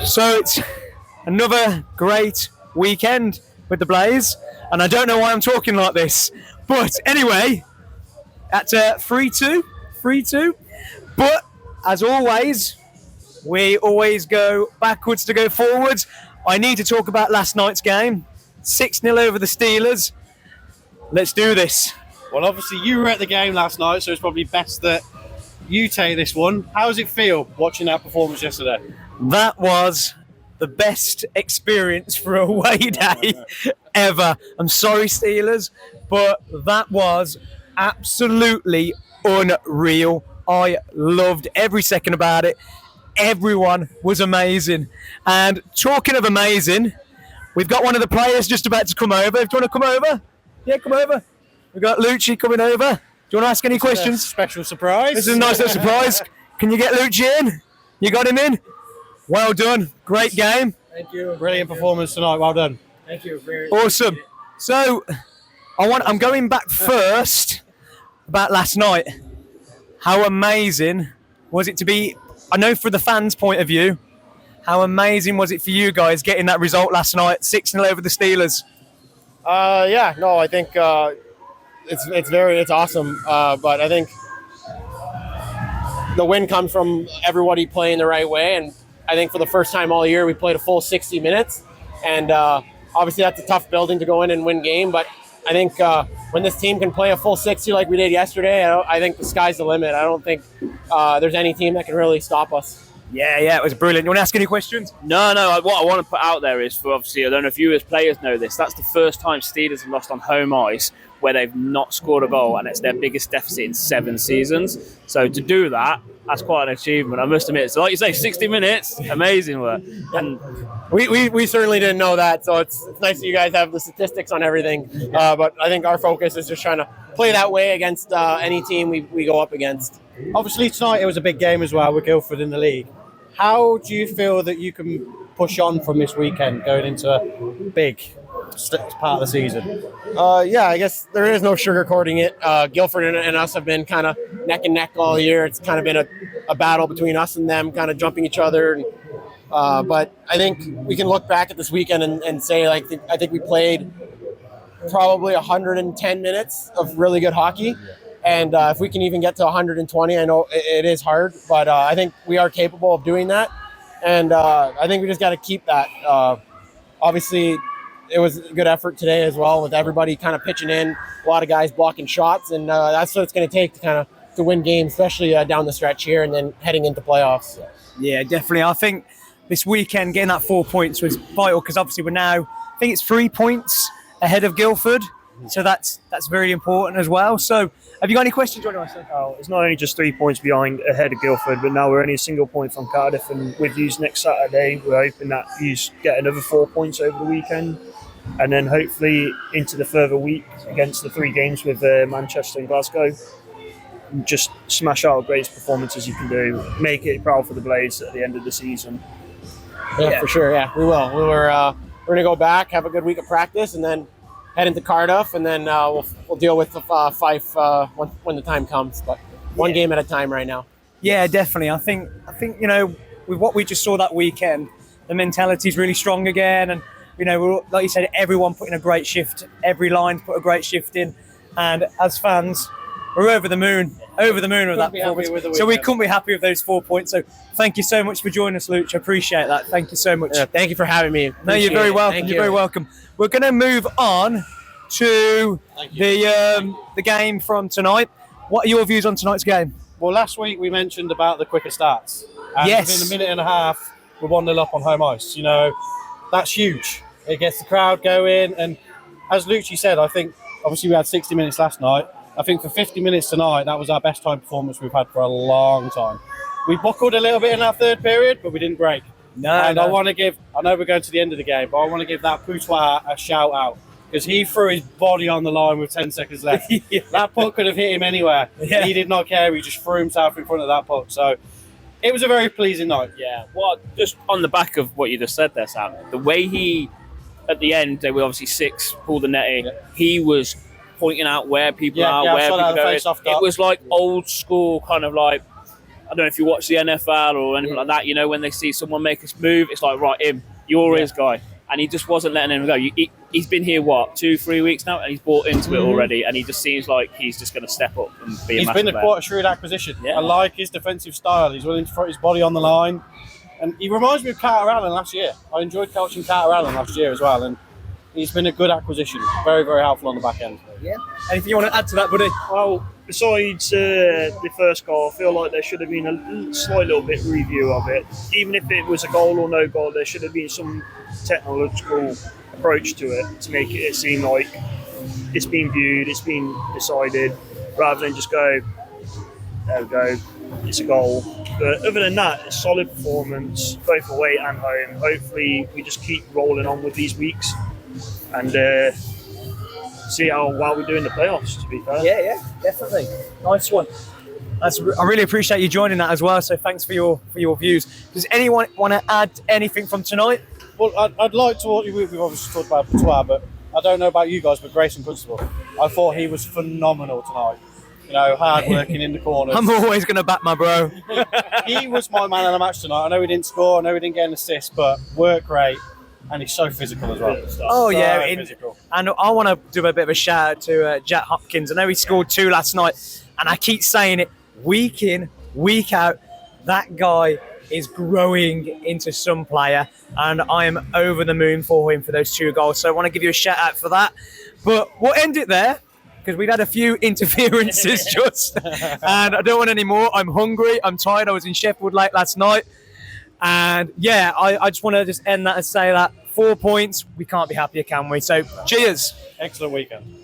So it's another great weekend with the Blaze, and I don't know why I'm talking like this, but anyway, at 3-2, 3-2. But as always, we always go backwards to go forwards. I need to talk about last night's game, 6-0 over the Steelers. Let's do this. Well, obviously you were at the game last night, so it's probably best that you take this one. How does it feel watching that performance yesterday? That was the best experience for a away day ever. I'm sorry, Steelers, but that was absolutely unreal. I loved every second about it. Everyone was amazing. And talking of amazing, we've got one of the players just about to come over. If you want to come over? Yeah, come over. We've got Lucci coming over. Do you want to ask any questions? Special surprise. This is a nice little surprise. Can you get Lucci in? You got him in? Well done. Great game. Thank you. Brilliant performance tonight. Well done. Thank you. Very Awesome. So, I'm going back first about last night. How amazing was it to be, I know for the fans' point of view, how amazing was it for you guys getting that result last night, 6-0 over the Steelers? I think it's awesome. But I think the win comes from everybody playing the right way, and I think for the first time all year we played a full 60 minutes, and obviously that's a tough building to go in and win game, but I think when this team can play a full 60 like we did yesterday, I think the sky's the limit. I don't think there's any team that can really stop us. Yeah, it was brilliant. You want to ask any questions? No. What I want to put out there is, for obviously, I don't know if you as players know this, that's the first time Steelers have lost on home ice where they've not scored a goal, and it's their biggest deficit in 7 seasons. So to do that, that's quite an achievement, I must admit. So like you say, 60 minutes, amazing work. And we certainly didn't know that, so it's nice that you guys have the statistics on everything. But I think our focus is just trying to play that way against any team we go up against. Obviously tonight it was a big game as well with Guildford in the league. How do you feel that you can push on from this weekend going into a big part of the season? I guess there is no sugarcoating it. Guildford and us have been kind of neck and neck all year. It's kind of been a battle between us and them, kind of jumping each other. But I think we can look back at this weekend and say, I think we played probably 110 minutes of really good hockey. And if we can even get to 120, I know it is hard, but I think we are capable of doing that. And I think we just got to keep that. Obviously, it was a good effort today as well, with everybody kind of pitching in, a lot of guys blocking shots, and that's what it's going to take to win games, especially down the stretch here and then heading into playoffs. Yeah, definitely. I think this weekend getting that 4 points was vital, because obviously we're now, I think it's 3 points ahead of Guildford, so that's very important as well. So have you got any questions you want to ask? Oh, it's not only just 3 points ahead of Guildford, but now we're only a single point from Cardiff, and with you next Saturday, we're hoping that you get another 4 points over the weekend, and then hopefully into the further week against the 3 games with Manchester and Glasgow. Just smash out the greatest performances you can do, make it proud for the Blaze at the end of the season. Yeah, for sure. Yeah, we will. We're going to go back, have a good week of practice, and then head into Cardiff, and then we'll deal with the Fife when the time comes. But one game at a time right now. Yeah, definitely. I think with what we just saw that weekend, the mentality is really strong again, and like you said, everyone put in a great shift. Every line put a great shift in, and as fans, we're over the moon with that performance. So we couldn't be happy with those 4 points. So thank you so much for joining us, Luch. I appreciate that. Thank you so much. Yeah, thank you for having me. No, you're very welcome. You're very welcome. We're going to move on to the game from tonight. What are your views on tonight's game? Well, last week we mentioned about the quicker starts. And yes. Within a minute and a half, we're 1-0 up on home ice. That's huge. It gets the crowd going. And as Lucci said, I think, obviously we had 60 minutes last night. I think for 50 minutes tonight, that was our best time performance we've had for a long time. We buckled a little bit in our third period, but we didn't break. I know we're going to the end of the game, but I want to give that Poutois a shout out, because he threw his body on the line with 10 seconds left. Yeah. That puck could have hit him anywhere. Yeah. He did not care. He just threw himself in front of that puck. So it was a very pleasing night. Yeah. Well, just on the back of what you just said there, Sam, the way he, at the end, they were obviously 6, pulled the netting. Yeah. He was pointing out where people are, where people are going. It was like old school kind of like I don't know if you watch the NFL or anything like that, you know, when they see someone make a move, it's like, right, him, you're his guy. And he just wasn't letting him go. He's been here, 2-3 weeks now, and he's bought into it already, and he just seems like he's just going to step up and be a He's massive been quite a shrewd acquisition. Yeah. I like his defensive style. He's willing to put his body on the line. And he reminds me of Carter Allen last year. I enjoyed coaching Carter Allen last year as well, and he's been a good acquisition. Very, very helpful on the back end. Yeah. Anything you want to add to that, buddy? Well, besides the first goal, I feel like there should have been a slight little bit review of it. Even if it was a goal or no goal, there should have been some technological approach to it to make it seem like it's been viewed, it's been decided, rather than just go, there we go, it's a goal. But other than that, it's solid performance, both away and home. Hopefully we just keep rolling on with these weeks and see how well we do in the playoffs, to be fair. Yeah, definitely. Nice one. I really appreciate you joining that as well, so thanks for your views. Does anyone want to add anything from tonight? Well, I'd like to, we've obviously talked about Patois, but I don't know about you guys, but Grayson Constable, I thought he was phenomenal tonight. You know, hard working in the corners. I'm always going to back my bro. He was my man of the match tonight. I know he didn't score, I know he didn't get an assist, but work rate, and he's so physical as well. Oh, So yeah. physical. And I want to do a bit of a shout out to Jack Hopkins. I know he scored 2 last night, and I keep saying it week in, week out. That guy is growing into some player, and I am over the moon for him for those 2 goals. So I want to give you a shout out for that. But we'll end it there, because we've had a few interferences just, and I don't want any more. I'm hungry, I'm tired. I was in Sheffield late last night. And yeah, I just want to just end that and say that 4 points, we can't be happier, can we? So cheers. Excellent weekend.